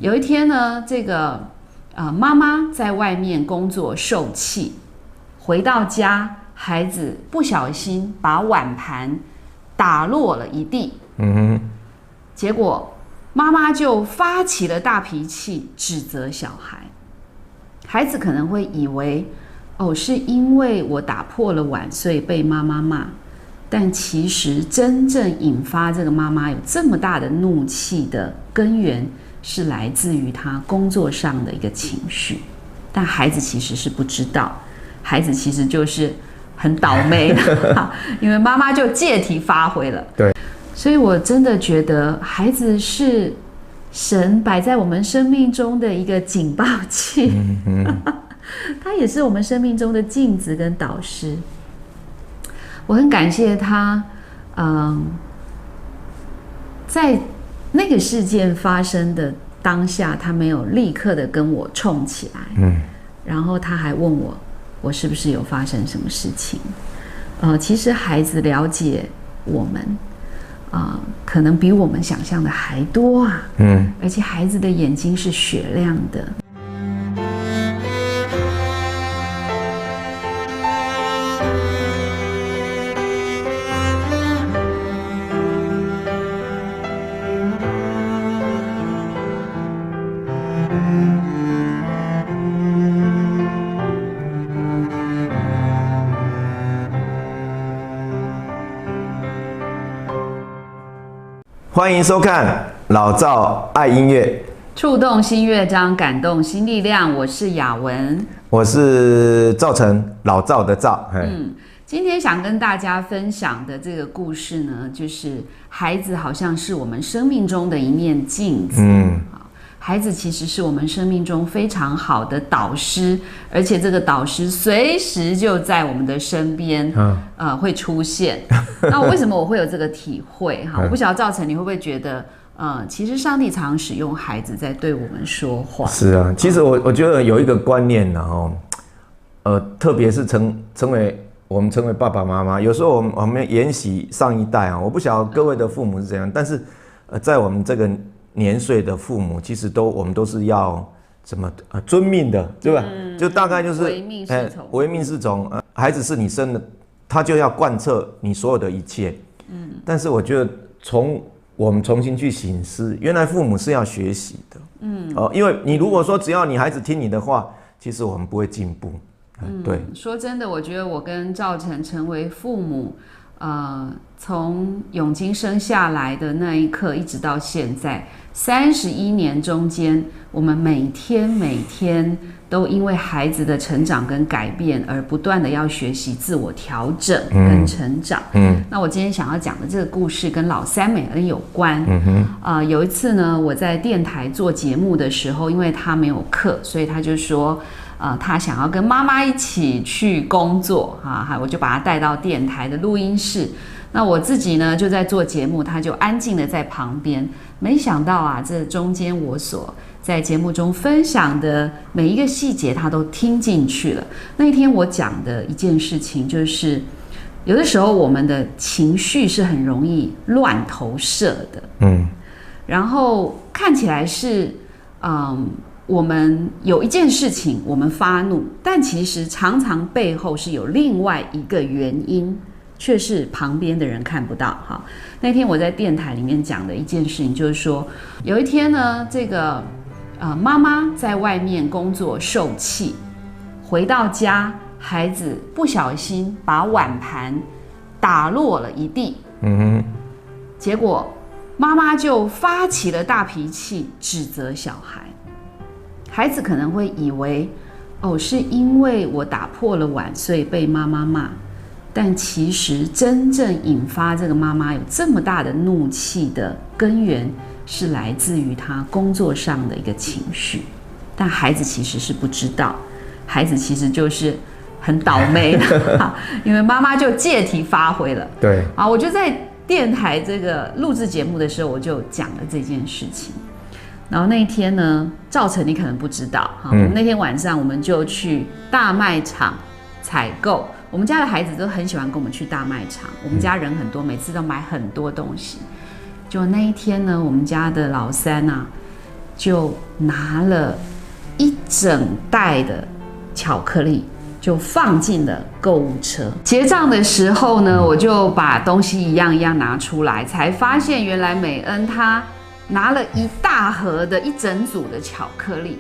有一天呢，妈妈在外面工作受气，回到家，孩子不小心把碗盘打落了一地。结果妈妈就发起了大脾气，指责小孩。孩子可能会以为，是因为我打破了碗，所以被妈妈骂。但其实真正引发这个妈妈有这么大的怒气的根源，是来自于她工作上的一个情绪。但孩子其实是不知道，孩子其实就是很倒霉的，因为妈妈就借题发挥了。对。所以我真的觉得孩子是神摆在我们生命中的一个警报器，他也是我们生命中的镜子跟导师。我很感谢他，在那个事件发生的当下，他没有立刻的跟我冲起来，然后他还问我是不是有发生什么事情。其实孩子了解我们。可能比我们想象的还多啊！而且孩子的眼睛是雪亮的。欢迎收看老赵爱音乐，触动新乐章，感动新力量。我是雅文，我是赵成，老赵的赵。今天想跟大家分享的这个故事呢，就是孩子好像是我们生命中的一面镜子。孩子其实是我们生命中非常好的导师，而且这个导师随时就在我们的身边，会出现。那为什么我会有这个体会？我不晓得赵成你会不会觉得，其实上帝常使用孩子在对我们说话。是啊，其实我觉得有一个观念呢，特别是我们成为爸爸妈妈，有时候我们沿袭上一代啊，我不晓得各位的父母是怎样，但是在我们这个年岁的父母，其实我们都是要怎么遵命的，对吧？就大概就是唯命是从，唯命是从。孩子是你生的，他就要贯彻你所有的一切。但是我觉得我们重新去省思，原来父母是要学习的。因为你如果说只要你孩子听你的话，其实我们不会进步。对。说真的，我觉得我跟赵成成为父母。从永金生下来的那一刻一直到现在31年中间，我们每天都因为孩子的成长跟改变而不断的要学习自我调整跟成长。那我今天想要讲的这个故事跟老三美恩有关。有一次呢，我在电台做节目的时候，因为他没有课，所以他就说他想要跟妈妈一起去工作我就把他带到电台的录音室。那我自己呢就在做节目，他就安静的在旁边。没想到这中间我所在节目中分享的每一个细节，他都听进去了。那一天我讲的一件事情就是，有的时候我们的情绪是很容易乱投射的。然后看起来是我们有一件事情我们发怒，但其实常常背后是有另外一个原因，却是旁边的人看不到。那天我在电台里面讲的一件事情就是说，有一天呢，妈妈在外面工作受气，回到家，孩子不小心把碗盘打落了一地。结果妈妈就发起了大脾气，指责小孩。孩子可能会以为，是因为我打破了碗，所以被妈妈骂。但其实真正引发这个妈妈有这么大的怒气的根源，是来自于她工作上的一个情绪。但孩子其实是不知道，孩子其实就是很倒霉的，因为妈妈就借题发挥了。对。我就在电台这个录制节目的时候，我就讲了这件事情。然后那一天呢，赵成你可能不知道，我们那天晚上我们就去大卖场采购。我们家的孩子都很喜欢跟我们去大卖场，我们家人很多，每次都买很多东西。就那一天呢，我们家的老三就拿了一整袋的巧克力，就放进了购物车。结账的时候呢，我就把东西一样一样拿出来，才发现原来美恩她拿了一大盒的一整组的巧克力。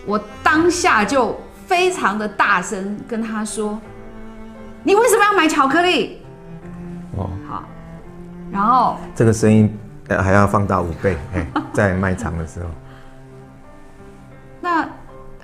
我当下就非常的大声跟她说：“你为什么要买巧克力？”哦，好，然后这个声音还要放大5倍，在卖场的时候。那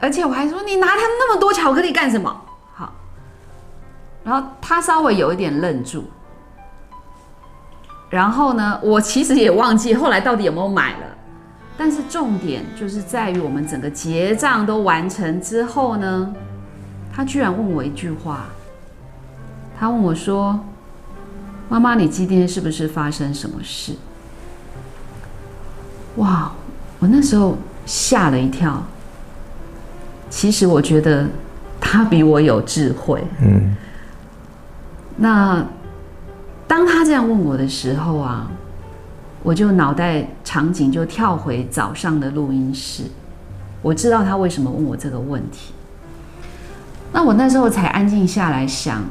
而且我还说你拿他那么多巧克力干什么？好，然后他稍微有一点愣住，然后呢，我其实也忘记后来到底有没有买了，但是重点就是在于我们整个结账都完成之后呢，他居然问我一句话，他问我说：“妈妈，你今天是不是发生什么事？”哇，我那时候吓了一跳。其实我觉得他比我有智慧。那当他这样问我的时候啊，我就脑袋场景就跳回早上的录音室。我知道他为什么问我这个问题。那我那时候才安静下来想，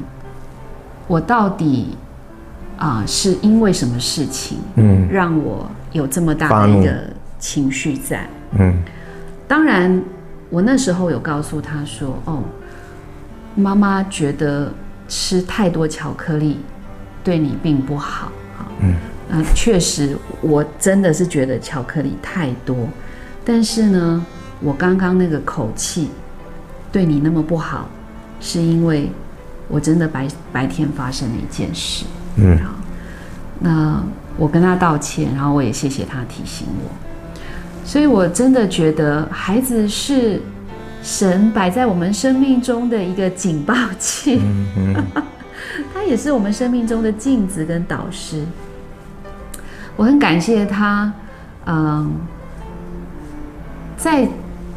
我到底是因为什么事情，让我有这么大的一个情绪在。当然。我那时候有告诉他说：“哦，妈妈觉得吃太多巧克力对你并不好。确实，我真的是觉得巧克力太多，但是呢，我刚刚那个口气对你那么不好，是因为我真的白天发生了一件事。那我跟他道歉，然后我也谢谢他提醒我。”所以我真的觉得孩子是神摆在我们生命中的一个警报器，他也是我们生命中的镜子跟导师。我很感谢他，在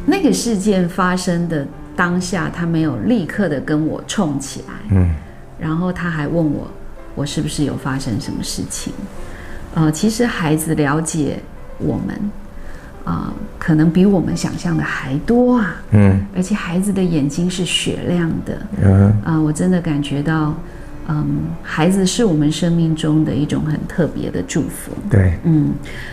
那个事件发生的当下，他没有立刻的跟我冲起来，然后他还问我是不是有发生什么事情。其实孩子了解我们。可能比我们想象的还多啊！而且孩子的眼睛是雪亮的，我真的感觉到，孩子是我们生命中的一种很特别的祝福。对，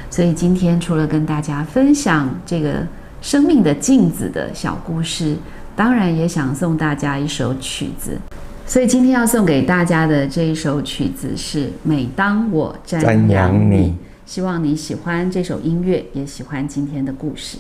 所以今天除了跟大家分享这个生命的镜子的小故事，当然也想送大家一首曲子。所以今天要送给大家的这一首曲子是《每当我瞻仰你》。希望你喜欢这首音乐，也喜欢今天的故事。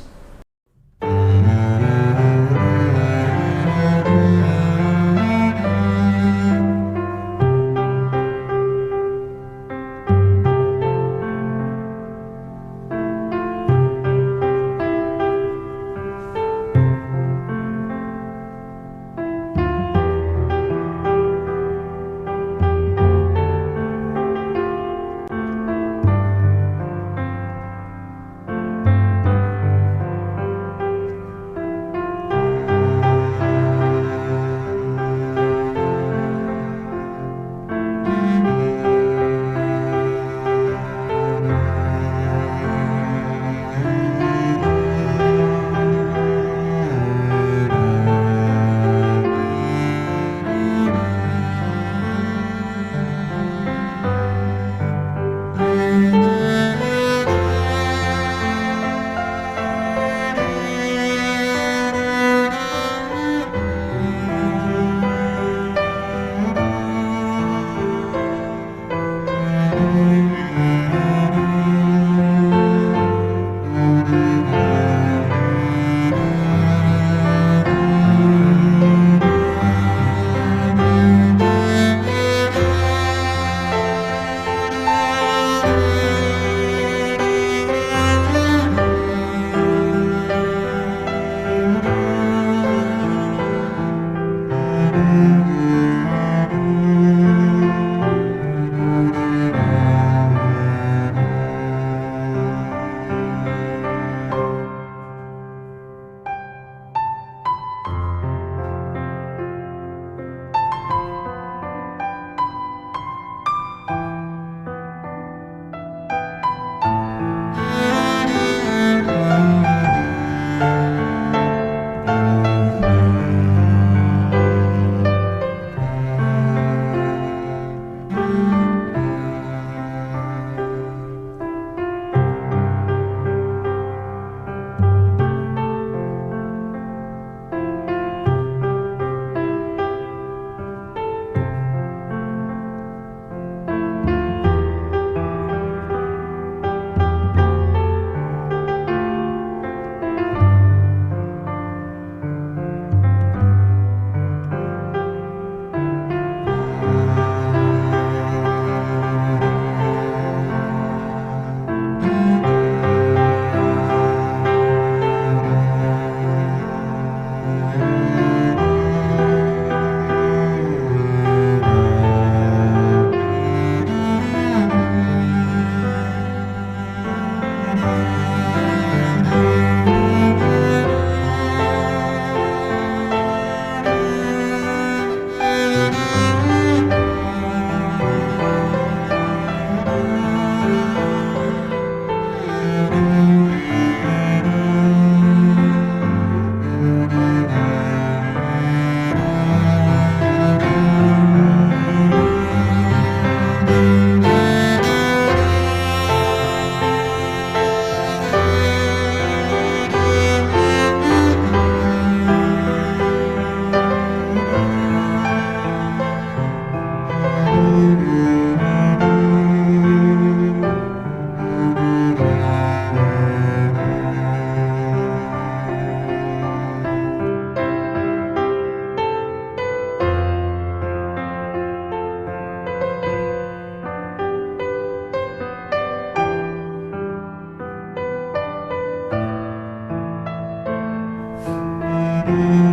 嗯。